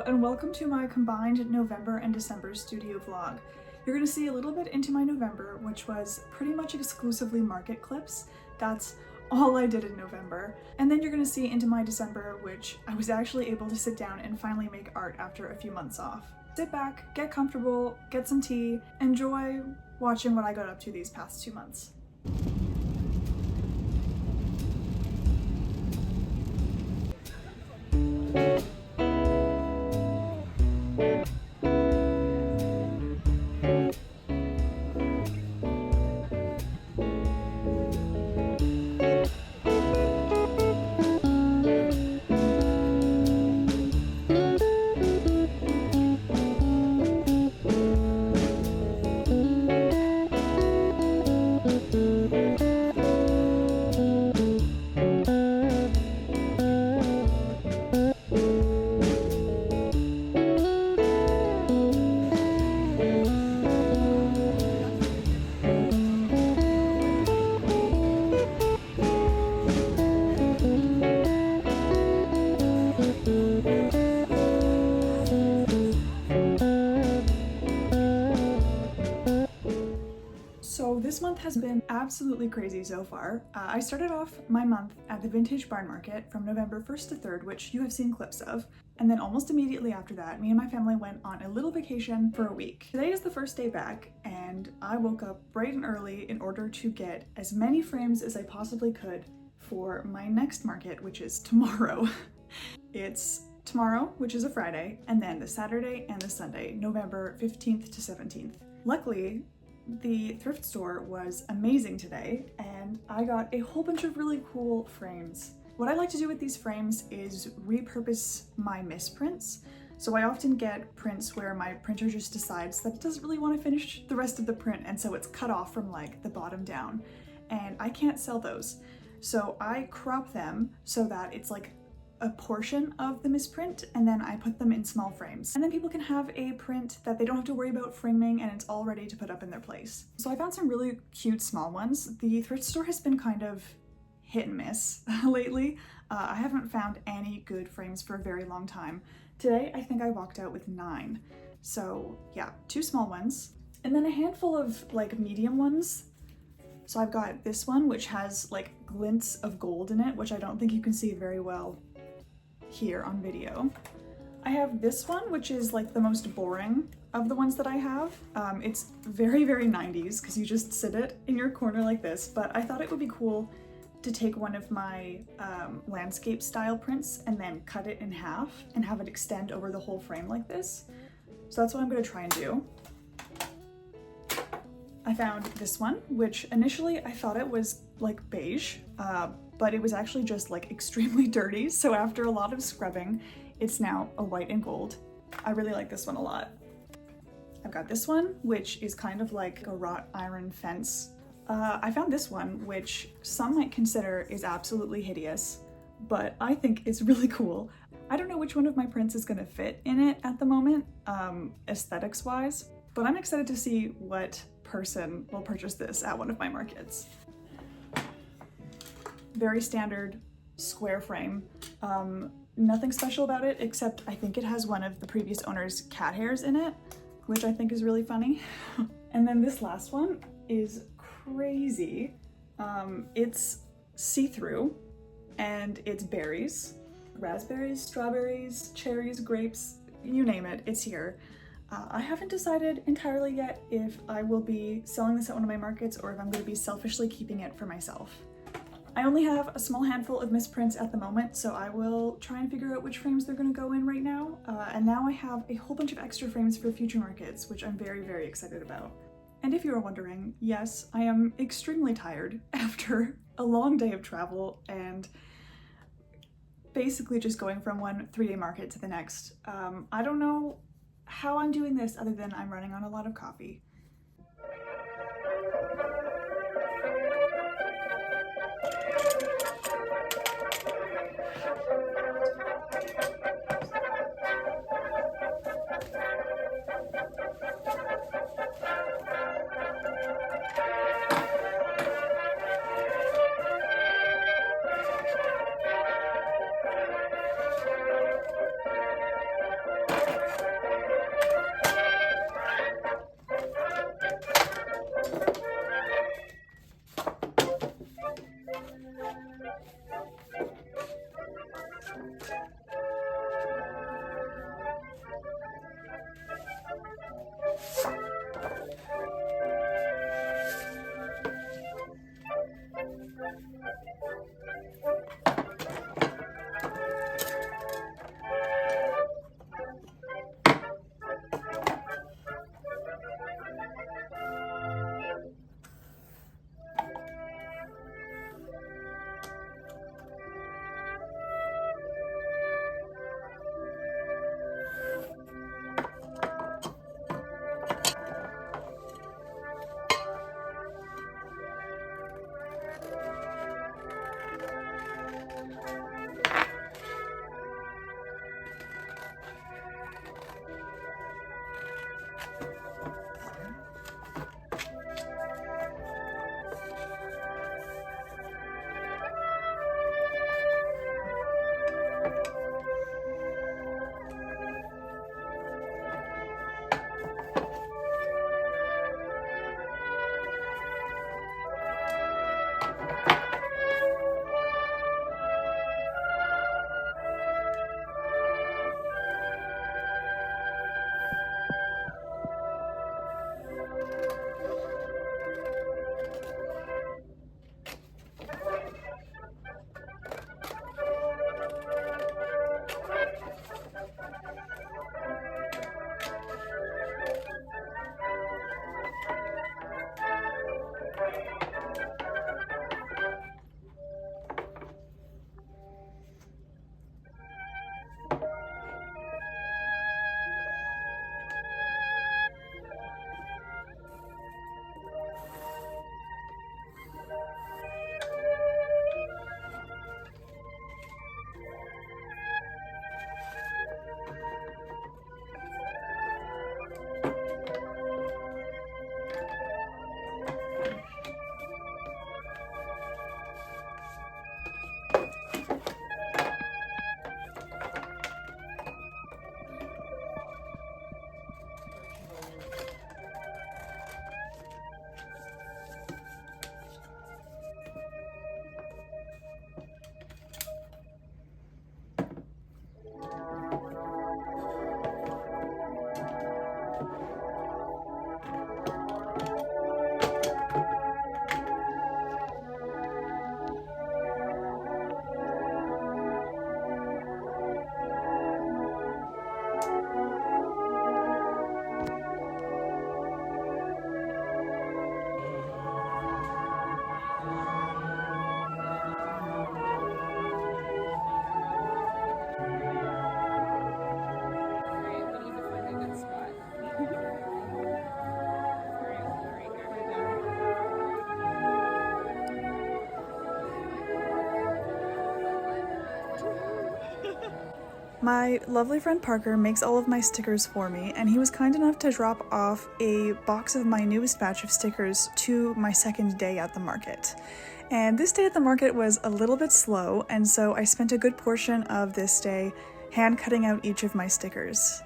and welcome to my combined November and December studio vlog. You're going to see a little bit into my November, which was pretty much exclusively market clips. That's all I did in November. And then you're going to see into my December, which I was actually able to sit down and finally make art after a few months off. Sit back, get comfortable, get some tea, enjoy watching what I got up to these past 2 months. So this month has been absolutely crazy so far. I started off my month at the Vintage Barn Market from November 1st to 3rd, which you have seen clips of. And then almost immediately after that, me and my family went on a little vacation for a week. Today is the first day back, and I woke up bright and early in order to get as many frames as I possibly could for my next market, which is tomorrow. It's tomorrow, which is a Friday, and then the Saturday and the Sunday, November 15th to 17th. Luckily, the thrift store was amazing today, and I got a whole bunch of really cool frames. What I like to do with these frames is repurpose my misprints. So I often get prints where my printer just decides that it doesn't really want to finish the rest of the print, and so it's cut off from like the bottom down, and I can't sell those. So I crop them so that it's like a portion of the misprint, and then I put them in small frames. And then people can have a print that they don't have to worry about framing, and it's all ready to put up in their place. So I found some really cute small ones. The thrift store has been kind of hit and miss lately. I haven't found any good frames for a very long time. Today, I think I walked out with 9. So yeah, 2 small ones, and then a handful of like medium ones. So I've got this one, which has like glints of gold in it, which I don't think you can see very well here on video. I have this one, which is like the most boring of the ones that I have. It's very, very 90s because you just sit it in your corner like this, but I thought it would be cool to take one of my landscape style prints and then cut it in half and have it extend over the whole frame like this. So that's what I'm going to try and do. I found this one, which initially I thought it was like beige, but it was actually just like extremely dirty. So after a lot of scrubbing, it's now a white and gold. I really like this one a lot. I've got this one, which is kind of like a wrought iron fence. I found this one, which some might consider is absolutely hideous, but I think is really cool. I don't know which one of my prints is gonna fit in it at the moment, aesthetics wise, but I'm excited to see what person will purchase this at one of my markets. Very standard square frame. Nothing special about it, except I think it has one of the previous owner's cat hairs in it, which I think is really funny. And then this last one is crazy. It's see-through, and it's berries. Raspberries, strawberries, cherries, grapes, you name it, it's here. I haven't decided entirely yet if I will be selling this at one of my markets or if I'm going to be selfishly keeping it for myself. I only have a small handful of misprints at the moment, so I will try and figure out which frames they're going to go in right now. And now I have a whole bunch of extra frames for future markets, which I'm very, very excited about. And if you are wondering, yes, I am extremely tired after a long day of travel and basically just going from one 3-day market to the next. I don't know how I'm doing this other than I'm running on a lot of coffee. My lovely friend Parker makes all of my stickers for me, and he was kind enough to drop off a box of my newest batch of stickers to my second day at the market. And this day at the market was a little bit slow, and so I spent a good portion of this day hand cutting out each of my stickers.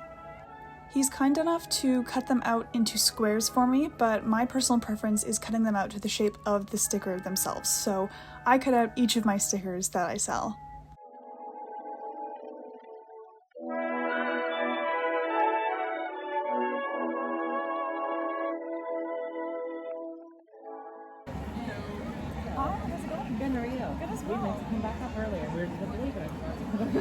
He's kind enough to cut them out into squares for me, but my personal preference is cutting them out to the shape of the sticker themselves, so I cut out each of my stickers that I sell. Good, how are you? Good as We well. meant to come back up earlier. We didn't believe it.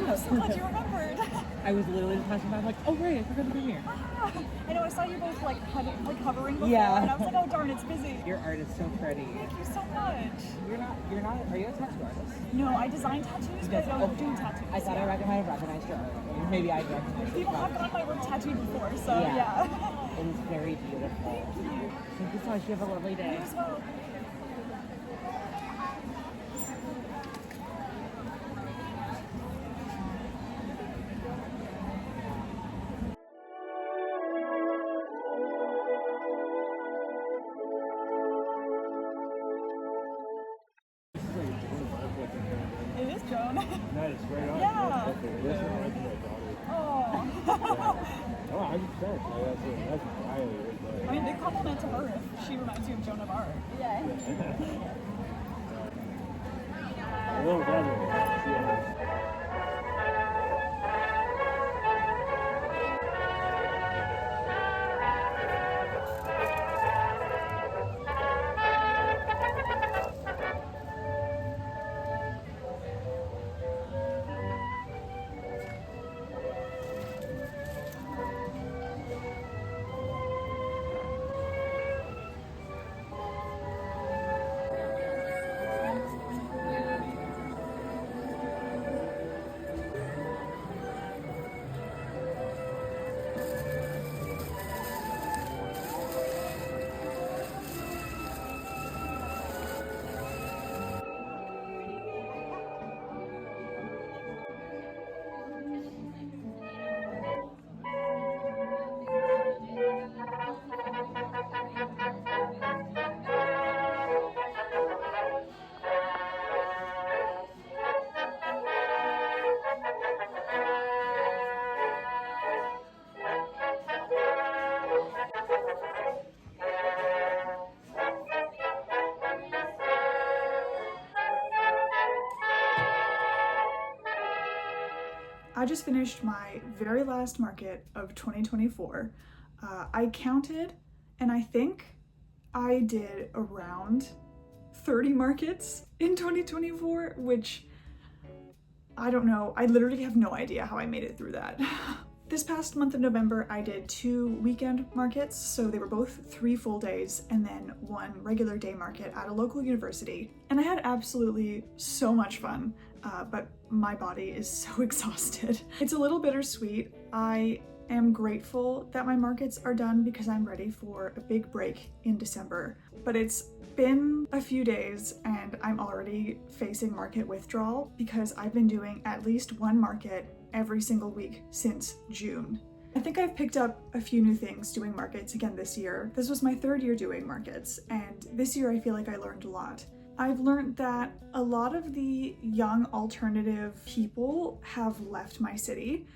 I'm so glad you remembered. I was literally just passing by, I'm like, oh right, I forgot to be here. I know, I saw you both hovering before, Yeah. and I was like, oh darn, it's busy. Your art is so pretty. Thank you so much. Are you a tattoo artist? No, I design tattoos, but I don't do tattoos. I thought I might have recognized your art. Maybe I'd recognize it. People have gotten my work tattooed before, so Yeah. yeah. It is very beautiful. Thank you so much. You have a lovely day. You as well. It is Joan. That is right on. Yeah. Okay, this one right to my daughter. Oh. Oh, 100%. That's entirely it. I mean, big compliment to her if she reminds you of Joan of Arc. Yeah. A little better. Yeah. I just finished my very last market of 2024. I counted, and I think I did around 30 markets in 2024, which I don't know. I literally have no idea how I made it through that. This past month of November, I did 2 weekend markets, so they were both 3 full days, and then 1 regular day market at a local university. And I had absolutely so much fun, but my body is so exhausted. It's a little bittersweet. I am grateful that my markets are done because I'm ready for a big break in December. But it's been a few days and I'm already facing market withdrawal because I've been doing at least 1 market every single week since June. I think I've picked up a few new things doing markets again this year. This was my 3rd year doing markets, and this year I feel like I learned a lot. I've learned that a lot of the young alternative people have left my city.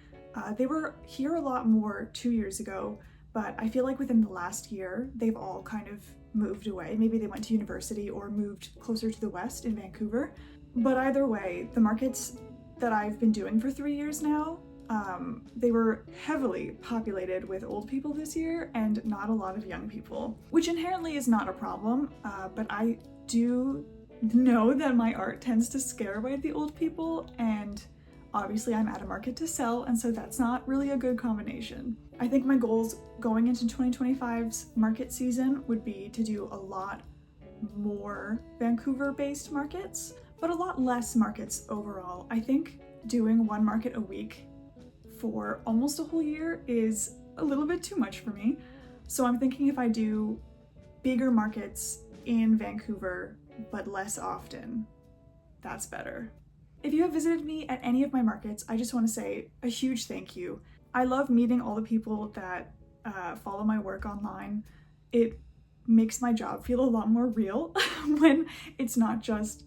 They were here a lot more 2 years ago, but I feel like within the last year, they've all kind of moved away. Maybe they went to university or moved closer to the west in Vancouver. But either way, the markets that I've been doing for 3 years now They were heavily populated with old people this year and not a lot of young people, which inherently is not a problem, but I do know that my art tends to scare away the old people, and obviously I'm at a market to sell, and so that's not really a good combination. I think my goals going into 2025's market season would be to do a lot more Vancouver-based markets, but a lot less markets overall. I think doing one market a week for almost a whole year is a little bit too much for me. So I'm thinking if I do bigger markets in Vancouver, but less often, that's better. If you have visited me at any of my markets, I just want to say a huge thank you. I love meeting all the people that follow my work online. It makes my job feel a lot more real when it's not just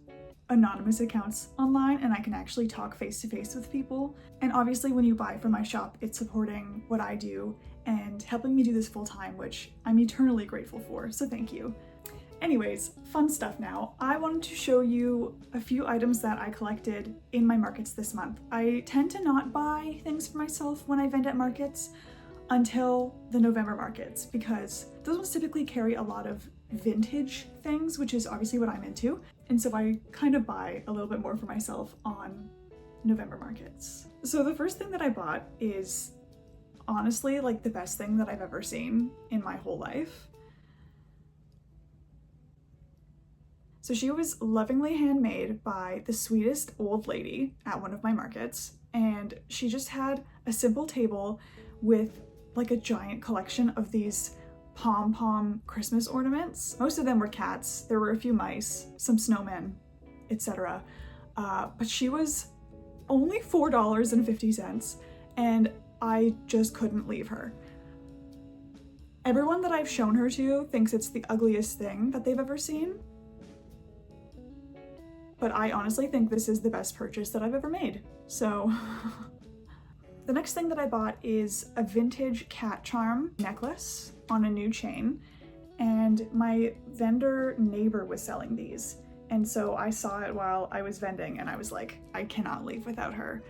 anonymous accounts online and I can actually talk face to face with people. And obviously when you buy from my shop, it's supporting what I do and helping me do this full time, which I'm eternally grateful for, so thank you. Anyways, fun stuff now. I wanted to show you a few items that I collected in my markets this month. I tend to not buy things for myself when I vend at markets until the November markets, because those ones typically carry a lot of vintage things, which is obviously what I'm into. And so I kind of buy a little bit more for myself on November markets. So the first thing that I bought is honestly like the best thing that I've ever seen in my whole life. So she was lovingly handmade by the sweetest old lady at one of my markets, and she just had a simple table with like a giant collection of these pom-pom Christmas ornaments. Most of them were cats, there were a few mice, some snowmen, etc. But she was only $4.50, and I just couldn't leave her. Everyone that I've shown her to thinks it's the ugliest thing that they've ever seen, but I honestly think this is the best purchase that I've ever made. So the next thing that I bought is a vintage cat charm necklace on a new chain, and my vendor neighbor was selling these, and so I saw it while I was vending and I was like, I cannot leave without her.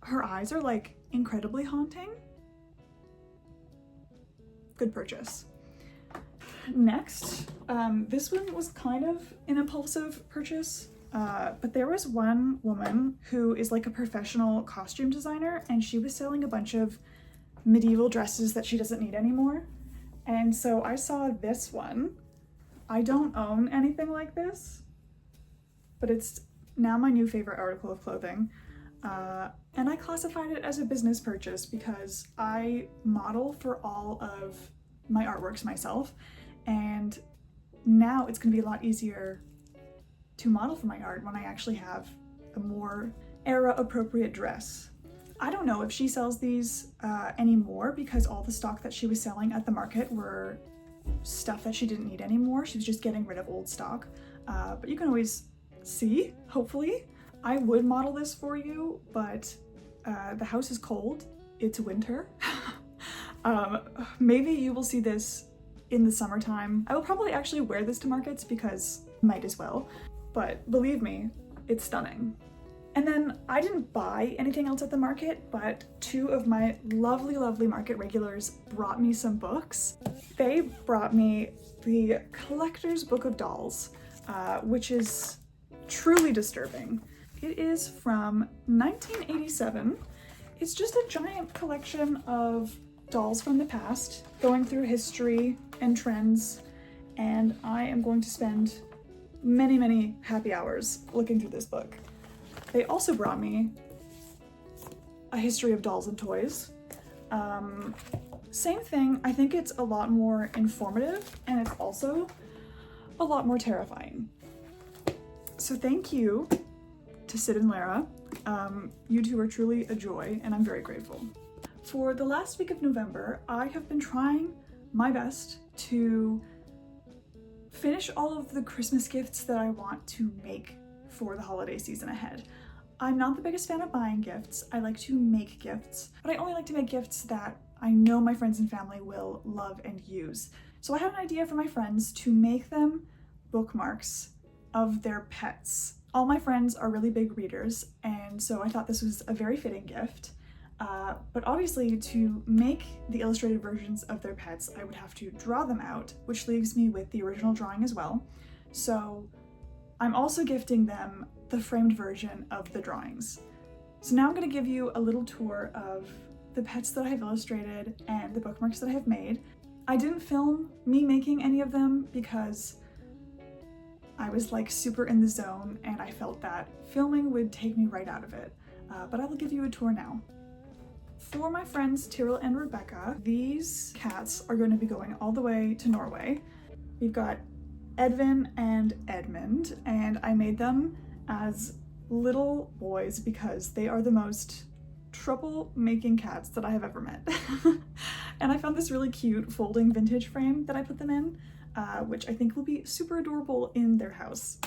Her eyes are like incredibly haunting. Good purchase. Next, this one was kind of an impulsive purchase. But there was one woman who is like a professional costume designer, and she was selling a bunch of medieval dresses that she doesn't need anymore. And so I saw this one. I don't own anything like this, but it's now my new favorite article of clothing. And I classified it as a business purchase because I model for all of my artworks myself, and now it's gonna be a lot easier to model for my art when I actually have a more era-appropriate dress. I don't know if she sells these anymore, because all the stock that she was selling at the market were stuff that she didn't need anymore. She was just getting rid of old stock, but you can always see, hopefully. I would model this for you, but the house is cold, it's winter. Maybe you will see this in the summertime. I will probably actually wear this to markets because might as well. But believe me, it's stunning. And then I didn't buy anything else at the market, but two of my lovely, lovely market regulars brought me some books. They brought me the Collector's Book of Dolls, which is truly disturbing. It is from 1987. It's just a giant collection of dolls from the past, going through history and trends, and I am going to spend many, many happy hours looking through this book. They also brought me A History of Dolls and Toys. Same thing, I think it's a lot more informative, and it's also a lot more terrifying. So thank you to Sid and Lara. You two are truly a joy, and I'm very grateful. For the last week of November, I have been trying my best to finish all of the Christmas gifts that I want to make for the holiday season ahead. I'm not the biggest fan of buying gifts. I like to make gifts, but I only like to make gifts that I know my friends and family will love and use. So I had an idea for my friends to make them bookmarks of their pets. All my friends are really big readers, and so I thought this was a very fitting gift. But obviously to make the illustrated versions of their pets, I would have to draw them out, which leaves me with the original drawing as well. So I'm also gifting them the framed version of the drawings. So now I'm going to give you a little tour of the pets that I have illustrated and the bookmarks that I have made. I didn't film me making any of them because I was like super in the zone and I felt that filming would take me right out of it. But I will give you a tour now. For my friends Tyrell and Rebecca, these cats are going to be going all the way to Norway. We've got Edvin and Edmund, and I made them as little boys because they are the most trouble-making cats that I have ever met. And I found this really cute folding vintage frame that I put them in, which I think will be super adorable in their house.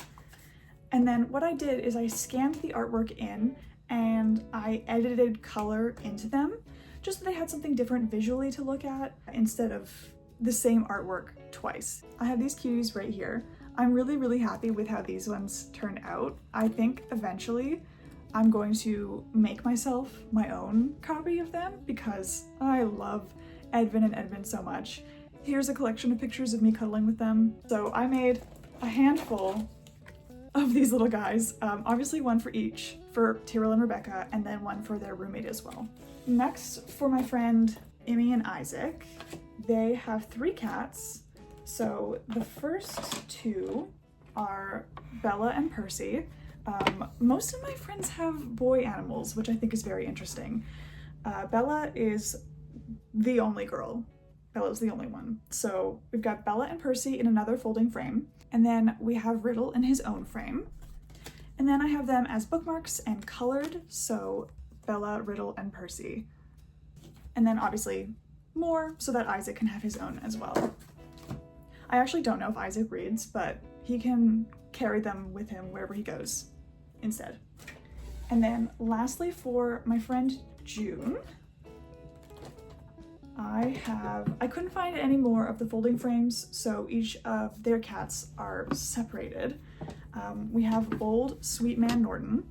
And then what I did is I scanned the artwork in and I edited color into them just so they had something different visually to look at instead of the same artwork twice. I have these cuties right here. I'm really happy with how these ones turned out. I think eventually I'm going to make myself my own copy of them because I love Edvin and Edmund so much. Here's a collection of pictures of me cuddling with them. So I made a handful of these little guys, obviously one for each, for Tyrell and Rebecca, and then one for their roommate as well. Next, for my friend Emmy and Isaac, they have 3 cats. So the first 2 are Bella and Percy. Most of my friends have boy animals, which I think is very interesting. Bella is the only girl. Bella's the only one. So we've got Bella and Percy in another folding frame. And then we have Riddle in his own frame. And then I have them as bookmarks and colored. So Bella, Riddle, and Percy. And then obviously more so that Isaac can have his own as well. I actually don't know if Isaac reads, but he can carry them with him wherever he goes instead. And lastly, for my friend June, I couldn't find any more of the folding frames, so each of their cats are separated. We have old Sweet Man Norton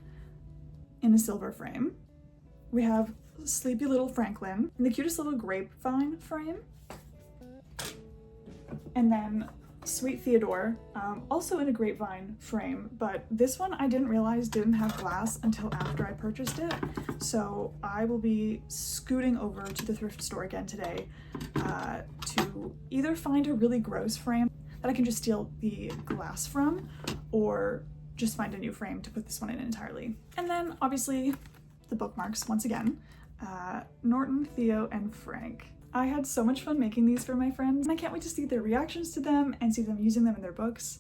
in a silver frame. We have sleepy little Franklin in the cutest little grapevine frame. And then Sweet Theodore, also in a grapevine frame, but this one I didn't realize didn't have glass until after I purchased it. So I will be scooting over to the thrift store again today to either find a really gross frame that I can just steal the glass from, or just find a new frame to put this one in entirely. And then obviously the bookmarks once again, Norton, Theo, and Frank. I had so much fun making these for my friends, and I can't wait to see their reactions to them and see them using them in their books.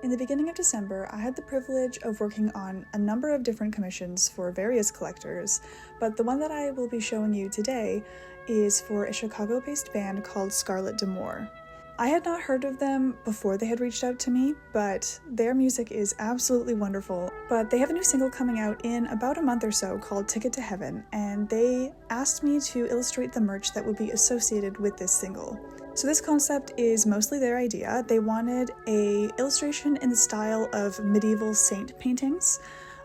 In the beginning of December, I had the privilege of working on a number of different commissions for various collectors, but the one that I will be showing you today is for a Chicago-based band called Scarlet D'Amour. I had not heard of them before they had reached out to me, but their music is absolutely wonderful. But they have a new single coming out in about a month or so called Ticket to Heaven, and they asked me to illustrate the merch that would be associated with this single. So this concept is mostly their idea. They wanted a illustration in the style of medieval saint paintings,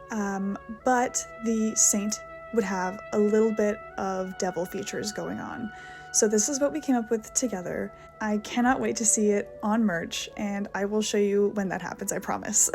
but the saint would have a little bit of devil features going on. So this is what we came up with together. I cannot wait to see it on merch, and I will show you when that happens, I promise.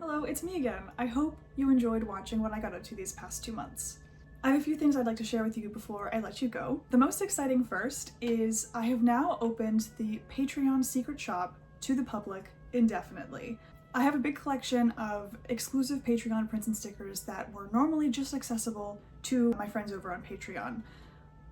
Hello, it's me again. I hope you enjoyed watching what I got up to these past 2 months. I have a few things I'd like to share with you before I let you go. The most exciting first is I have now opened the Patreon secret shop to the public indefinitely. I have a big collection of exclusive Patreon prints and stickers that were normally just accessible to my friends over on Patreon.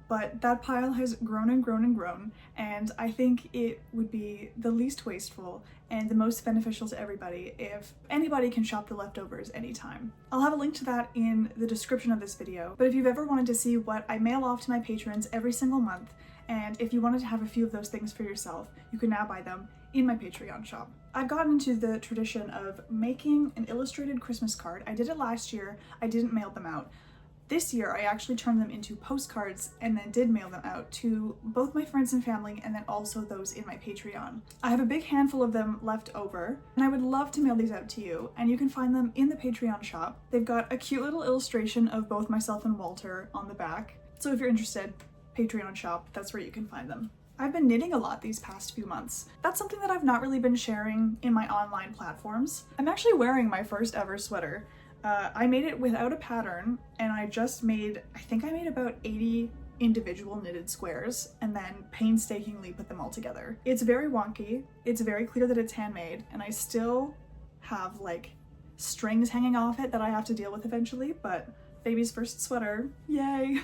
But that pile has grown and grown and grown, and I think it would be the least wasteful and the most beneficial to everybody if anybody can shop the leftovers anytime. I'll have a link to that in the description of this video, but if you've ever wanted to see what I mail off to my patrons every single month, and if you wanted to have a few of those things for yourself, you can now buy them in my Patreon shop. I've gotten into the tradition of making an illustrated Christmas card. I did it last year, I didn't mail them out. This year, I actually turned them into postcards and then did mail them out to both my friends and family and then also those in my Patreon. I have a big handful of them left over, and I would love to mail these out to you, and you can find them in the Patreon shop. They've got a cute little illustration of both myself and Walter on the back, so if you're interested, Patreon shop, that's where you can find them. I've been knitting a lot these past few months. That's something that I've not really been sharing in my online platforms. I'm actually wearing my first ever sweater. I made it without a pattern, and I think I made about 80 individual knitted squares and then painstakingly put them all together. It's very wonky, it's very clear that it's handmade, and I still have like strings hanging off it that I have to deal with eventually, but baby's first sweater, yay!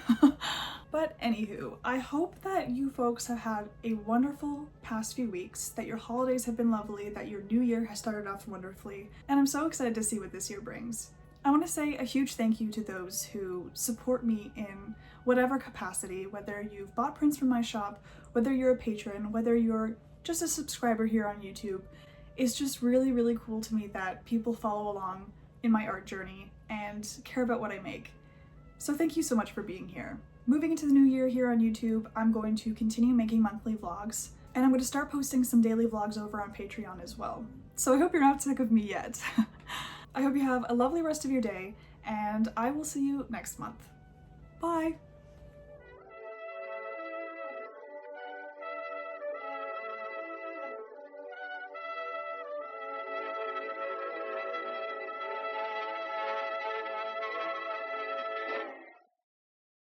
But anywho, I hope that you folks have had a wonderful past few weeks, that your holidays have been lovely, that your new year has started off wonderfully, and I'm so excited to see what this year brings. I want to say a huge thank you to those who support me in whatever capacity, whether you've bought prints from my shop, whether you're a patron, whether you're just a subscriber here on YouTube. It's just really, really cool to me that people follow along in my art journey and care about what I make. So thank you so much for being here. Moving into the new year here on YouTube, I'm going to continue making monthly vlogs, and I'm going to start posting some daily vlogs over on Patreon as well. So I hope you're not sick of me yet. I hope you have a lovely rest of your day, and I will see you next month. Bye!